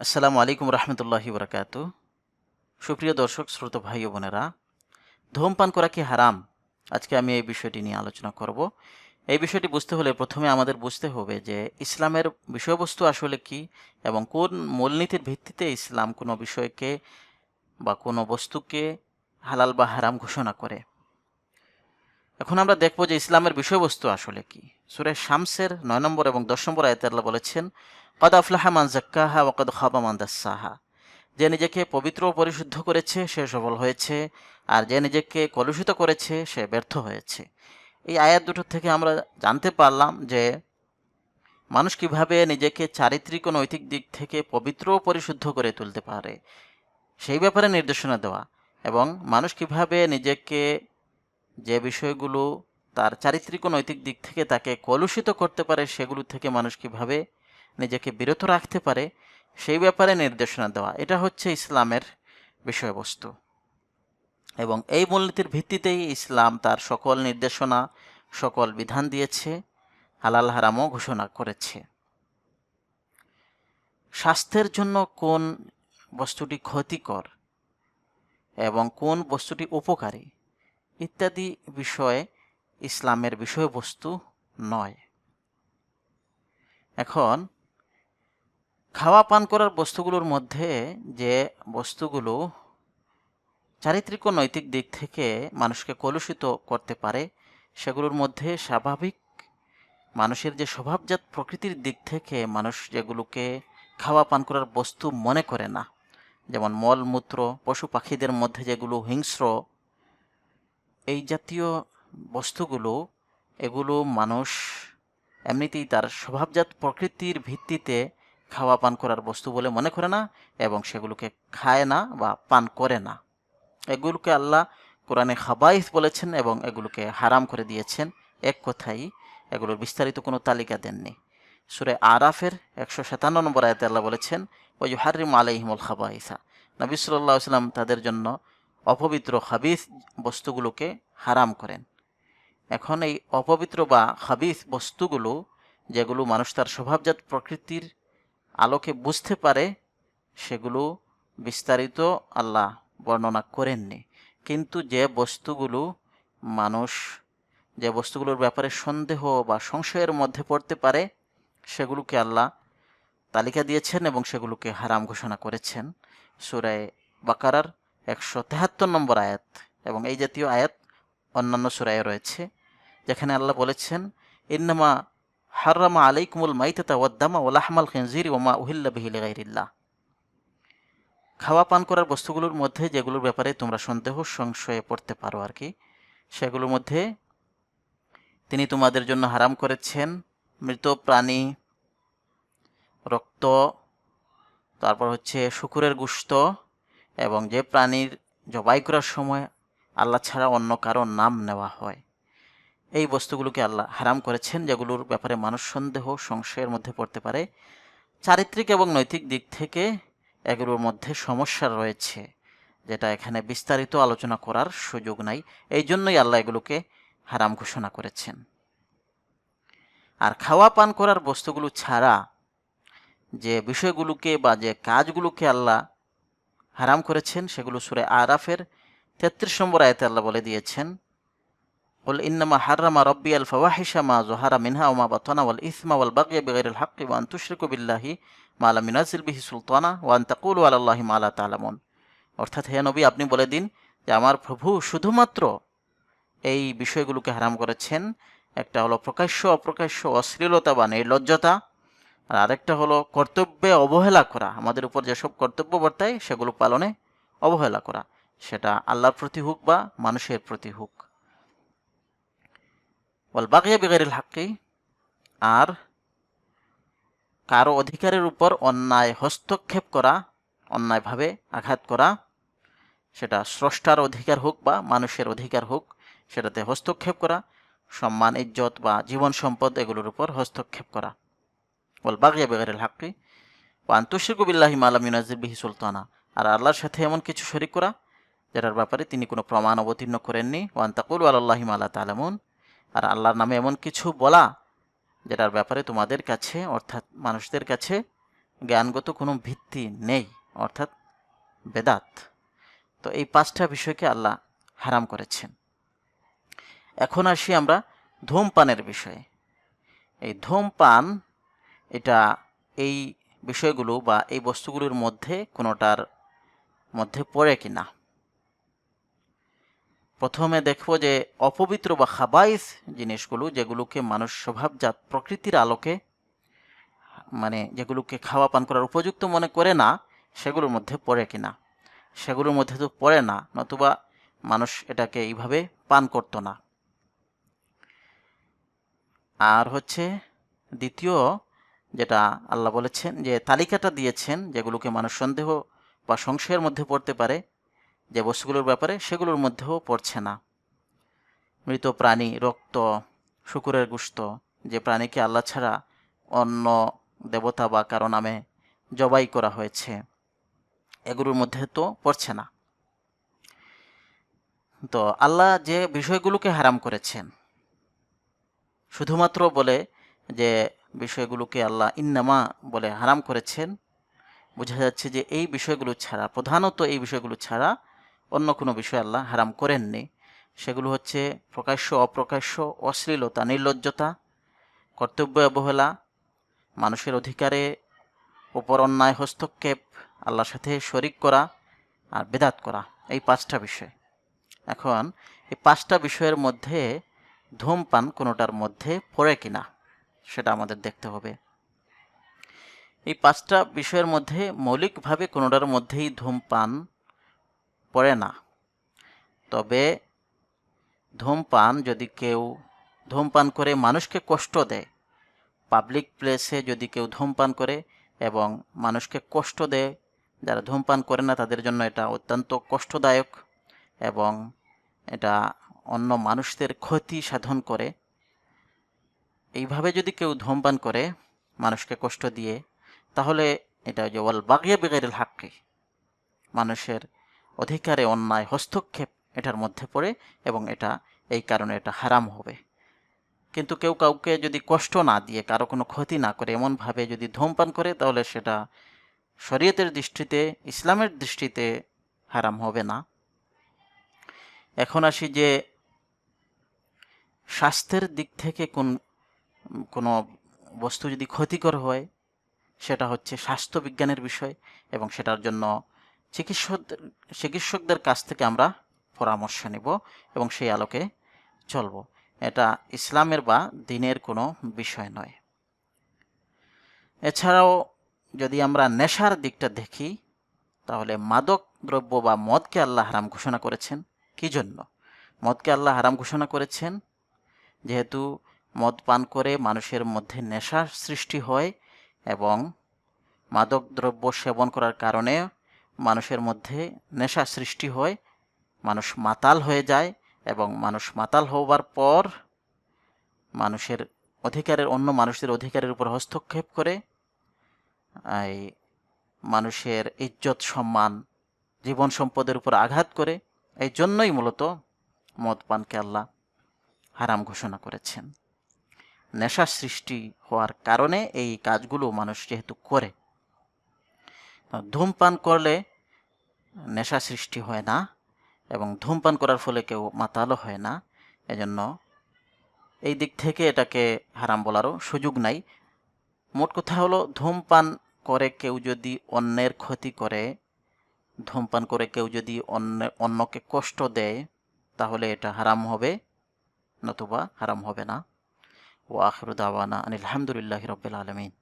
আসসালামু আলাইকুম রহমতুল্লাহি বরকাতু। সুপ্রিয় দর্শক শ্রোতা ভাই ও বোনেরা, ধূমপান করা কি হারাম? আজকে আমি এই বিষয়টি নিয়ে আলোচনা করব। এই বিষয়টি বুঝতে হলে প্রথমে আমাদের বুঝতে হবে যে ইসলামের বিষয়বস্তু আসলে কি এবং কোন মূলনীতির ভিত্তিতে ইসলাম কোনো বিষয়কে বা কোনো বস্তুকে হালাল বা হারাম ঘোষণা করে। এখন আমরা দেখব যে ইসলামের বিষয়বস্তু আসলে কি। সূরা শামসের ৯ নম্বর এবং ১০ নম্বর আয়াতে আল্লাহ বলেছেন, কদ আফলাহা মান যাক্কাহা ওয়া কদ খাবা মান দাসসাহা। যে নিজেকে পবিত্র ও পরিশুদ্ধ করেছে সে সফল হয়েছে, আর যে নিজেকে কলুষিত করেছে সে ব্যর্থ হয়েছে। এই আয়াত দুটো থেকে আমরা জানতে পারলাম যে মানুষ কিভাবে নিজেকে চারিত্রিক ও নৈতিক দিক থেকে পবিত্র ও পরিশুদ্ধ করে তুলতে পারে সেই ব্যাপারে নির্দেশনা দেওয়া, এবং মানুষ কিভাবে নিজেকে যে বিষয়গুলো তার চারিত্রিক ও নৈতিক দিক থেকে তাকে কলুষিত করতে পারে সেগুলো থেকে মানুষ কিভাবে নিজেকে বিরত রাখতে পারে সেই ব্যাপারে নির্দেশনা দেওয়া, এটা হচ্ছে ইসলামের বিষয়বস্তু। এবং এই মূলনীতির ভিত্তিতেই ইসলাম তার সকল নির্দেশনা, সকল বিধান দিয়েছে, হালাল হারামও ঘোষণা করেছে। স্বাস্থ্যের জন্য কোন বস্তুটি ক্ষতিকর এবং কোন বস্তুটি উপকারী ইত্যাদি বিষয়ে ইসলামের বিষয়বস্তু নয়। এখন খাওয়া পান করার বস্তুগুলোর মধ্যে যে বস্তুগুলো চারিত্রিক ও নৈতিক দিক থেকে মানুষকে কলুষিত করতে পারে সেগুলোর মধ্যে স্বাভাবিক মানুষের যে স্বভাবজাত প্রকৃতির দিক থেকে মানুষ যেগুলোকে খাওয়া পান করার বস্তু মনে করে না, যেমন মলমূত্র, পশু পাখিদের মধ্যে যেগুলো হিংস্র, এই জাতীয় বস্তুগুলো, এগুলো মানুষ এমনিতেই তার স্বভাবজাত প্রকৃতির ভিত্তিতে খাওয়া পান করার বস্তু বলে মনে করে না এবং সেগুলোকে খায় না বা পান করে না। এগুলোকে আল্লাহ কোরআনে খাবাইস বলেছেন এবং এগুলোকে হারাম করে দিয়েছেন। এক কথাই এগুলোর বিস্তারিত কোনো তালিকা দেননি। সূরা আরাফের ১৫৭ নম্বর আয়াতে আল্লাহ বলেছেন, ওয়া ইউহাররিমু আলাইহিমুল খাবাইসা। নবী সাল্লাল্লাহু আলাইহি ওয়াসাল্লাম তাদের জন্য অপবিত্র খাবিস বস্তুগুলোকে হারাম করেন। এখন এই অপবিত্র বা খাবিস বস্তুগুলো যেগুলো মানুষ তার স্বভাবজাত প্রকৃতির আলোকে বুঝতে পারে সেগুলো বিস্তারিত আল্লাহ বর্ণনা করেননি, কিন্তু যে বস্তুগুলোর ব্যাপারে সন্দেহ বা সংশয়ের মধ্যে পড়তে পারে সেগুলোকে আল্লাহ তালিকা দিয়েছেন এবং সেগুলোকে হারাম ঘোষণা করেছেন। সূরা বাকারার ১৭৩ নম্বর আয়াত এবং এই জাতীয় আয়াত অন্যান্য সূরায় রয়েছে, যেখানে আল্লাহ বলেছেন, ইন্নামা হাররামা আলাইকুমুল মাইতাতা ওয়াদ-দামা ওয়া লাহমাল খিনজিরি ওয়া মা উহিল্লা বিহি লিগাইরিল্লাহ। খাওয়া পান করার বস্তুগুলোর মধ্যে যেগুলোর ব্যাপারে তোমরা সন্দেহ সংশয়ে পড়তে পারো আর কি, সেগুলোর মধ্যে তিনি তোমাদের জন্য হারাম করেছেন মৃত প্রাণী, রক্ত, তারপর হচ্ছে শূকরের গোশত, এবং যে প্রাণীর জবাই করার সময় আল্লাহ ছাড়া অন্য কারো নাম নেওয়া হয়, এই বস্তুগুলোকে আল্লাহ হারাম করেছেন, যেগুলোর ব্যাপারে মানুষ সন্দেহ সংশয়ের মধ্যে পড়তে পারে। চারিত্রিক এবং নৈতিক দিক থেকে এগুলোর মধ্যে সমস্যা রয়েছে, যেটা এখানে বিস্তারিত আলোচনা করার সুযোগ নাই, এই জন্যই আল্লাহ এগুলোকে হারাম ঘোষণা করেছেন। আর খাওয়া পান করার বস্তুগুলো ছাড়া যে বিষয়গুলোকে বা যে কাজগুলোকে আল্লাহ হারাম করেছেন সেগুলো সূরা আরাফের ৩৩ নম্বর আয়াতে আল্লাহ বলে দিয়েছেন, কুল ইন্নামা হাররামা রাব্বিয়াল ফাওয়াহিশা মা যুহারা মিনহা ওয়া মা বাতানা ওয়াল ইসমা ওয়াল বাগয়া বিগাইরিল হাক্কি ওয়া আন তুশরিকু বিল্লাহি মা লাম ইউনাজ্জিল বিহি সুলতানা ওয়া আন তাকুলু আলাল্লাহি মা লা তা'লামুন। অর্থাৎ হে নবী, আপনি বলে দিন যে আমার প্রভু শুধুমাত্র এই বিষয়গুলোকে হারাম করেছেন। একটা হলো প্রকাশ্য অপ্রকাশ্য অশ্লীলতা বা নির্লজ্জতা, আর আরেকটা হলো কর্তব্যে অবহেলা করা, আমাদের উপর যেসব কর্তব্য বর্তায় সেগুলো পালনে অবহেলা করা, সেটা আল্লাহর প্রতি হোক বা মানুষের প্রতি হোক। ওয়াল বাগয়া বিগাইরিল হাক্কি, আর কারো অধিকারের উপর অন্যায় হস্তক্ষেপ করা, অন্যায়ভাবে আঘাত করা, সেটা স্রষ্টার অধিকার হোক বা মানুষের অধিকার হোক, সেটাতে হস্তক্ষেপ করা, সম্মান, ইজ্জত বা জীবন সম্পদ এগুলোর উপর হস্তক্ষেপ করা। ওয়াল বাগয়া বিগাইরিল হাক্কি ওয়া আন তুশরিকু বিল্লাহি মা লাম ইউনাজ্জিল বিহি সুলতানা, আর আল্লাহর সাথে এমন কিছু শরীক করা যেটার ব্যাপারে তিনি কোনো প্রমাণ অবতীর্ণ করেননি। ওয়া আন তাকুলু আলাল্লাহি মা লা তা'লামুন, আর আল্লাহর নামে এমন কিছু বলা যেটার ব্যাপারে তোমাদের কাছে অর্থাৎ মানুষদের কাছে জ্ঞানগত কোনো ভিত্তি নেই, অর্থাৎ বেদাত। তো এই 5টা বিষয়কে আল্লাহ হারাম করেছেন। এখন আসি আমরা ধূমপানের বিষয়ে। এই ধূমপান এটা এই বিষয়গুলো বা এই বস্তুগুলোর মধ্যে কোনোটার মধ্যে পড়ে কিনা। প্রথমে দেখব যে অপবিত্র বা খাবাইস জিনিসগুলো, যেগুলোকে মানুষ স্বভাবজাত প্রকৃতির আলোকে মানে যেগুলোকে খাওয়া পান করার উপযুক্ত মনে করে না, সেগুলোর মধ্যে পড়ে কিনা। সেগুলোর মধ্যে তো পড়ে না, নতুবা মানুষ এটাকে এইভাবে পান করতো না। আর হচ্ছে দ্বিতীয় যেটা আল্লাহ বলেছেন, যে তালিকাটা দিয়েছেন যেগুলোকে মানুষ সন্দেহ বা সংশয়ের মধ্যে পড়তে পারে যে বস্তুগুলোর ব্যাপারে, সেগুলোর মধ্যেও পড়ছে না। মৃত প্রাণী, রক্ত, শূকরের গোশত, যে প্রাণীকে আল্লাহ ছাড়া অন্য দেবতা বা কারো নামে জবাই করা হয়েছে, এগুলোর মধ্যে তো পড়ছে না। তো আল্লাহ যে বিষয়গুলোকে হারাম করেছেন, শুধুমাত্র বলে যে বিষয়গুলোকে আল্লাহ ইন্নামা বলে হারাম করেছেন, বোঝা যাচ্ছে যে এই বিষয়গুলো ছাড়া, প্রধানত এই বিষয়গুলো ছাড়া অন্য কোনো বিষয় আল্লাহ হারাম করেননি। সেগুলো হচ্ছে প্রকাশ্য অপ্রকাশ্য অশ্লীলতা, নির্লজ্জতা, কর্তব্য অবহেলা, মানুষের অধিকারে উপর অন্যায় হস্তক্ষেপ, আল্লাহর সাথে শরিক করা আর বেদাত করা, এই 5টা বিষয়। এখন এই 5টা বিষয়ের মধ্যে ধূমপান কোনোটার মধ্যে পড়ে কিনা সেটা আমাদের দেখতে হবে। এই 5টা বিষয়ের মধ্যে মৌলিকভাবে কোনোটার মধ্যেই ধূমপান পড়ে না। তবে ধূমপান যদি কেউ ধূমপান করে মানুষকে কষ্ট দেয়, পাবলিক প্লেসে যদি কেউ ধূমপান করে এবং মানুষকে কষ্ট দেয়, যারা ধূমপান করে না তাদের জন্য এটা অত্যন্ত কষ্টদায়ক এবং এটা অন্য মানুষদের ক্ষতি সাধন করে। এইভাবে যদি কেউ ধূমপান করে মানুষকে কষ্ট দিয়ে, তাহলে এটা যে ওয়াল বাগিয়া বিগাইরিল হাক্কি, মানুষের অধিকারে অন্যায় হস্তক্ষেপ এটার মধ্যে পড়ে এবং এটা এই কারণে এটা হারাম হবে। কিন্তু কেউ কাউকে যদি কষ্ট না দিয়ে, কারো কোনো ক্ষতি না করে এমনভাবে যদি ধূমপান করে, তাহলে সেটা শরীয়তের দৃষ্টিতে, ইসলামের দৃষ্টিতে হারাম হবে না। এখন আসি যে স্বাস্থ্যের দিক থেকে কোনো বস্তু যদি ক্ষতিকর হয়, সেটা হচ্ছে স্বাস্থ্যবিজ্ঞানের বিষয় এবং সেটার জন্য চিকিৎসকদের কাছ থেকে আমরা পরামর্শ নেব এবং সেই আলোকে চলব। এটা ইসলামের বা দ্বীনের কোনো বিষয় নয়। এছাড়াও যদি আমরা নেশার দিকটা দেখি, তাহলে মাদক দ্রব্য বা মদকে আল্লাহ হারাম ঘোষণা করেছেন। কি জন্য মদকে আল্লাহ হারাম ঘোষণা করেছেন? যেহেতু মদ পান করে মানুষের মধ্যে নেশার সৃষ্টি হয় এবং মাদক দ্রব্য সেবন করার কারণে মানুষের মধ্যে নেশা সৃষ্টি হয়, মানুষ মাতাল হয়ে যায় এবং মানুষ মাতাল হওয়ার পর মানুষের অধিকারের, অন্য মানুষদের অধিকারের উপর হস্তক্ষেপ করে এই মানুষের ইজ্জত, সম্মান, জীবন সম্পদের উপর আঘাত করে। এই জন্যই মূলত মদ পানকে আল্লাহ হারাম ঘোষণা করেছেন। নেশা সৃষ্টি হওয়ার কারণে এই কাজগুলো মানুষ যেহেতু করে। ধূমপান করলে নেশা সৃষ্টি হয় না এবং ধূমপান করার ফলে কেউ মাতালও হয় না, এজন্য এই দিক থেকে এটাকে হারাম বলারও সুযোগ নাই। মোট কথা হলো, ধূমপান করে কেউ যদি অন্যের ক্ষতি করে, ধূমপান করে কেউ যদি অন্যকে কষ্ট দেয়, তাহলে এটা হারাম হবে, নতুবা হারাম হবে না। ওয়া আখিরু দাওয়ানা আনিল হামদুলিল্লাহি রাব্বিল আলামিন।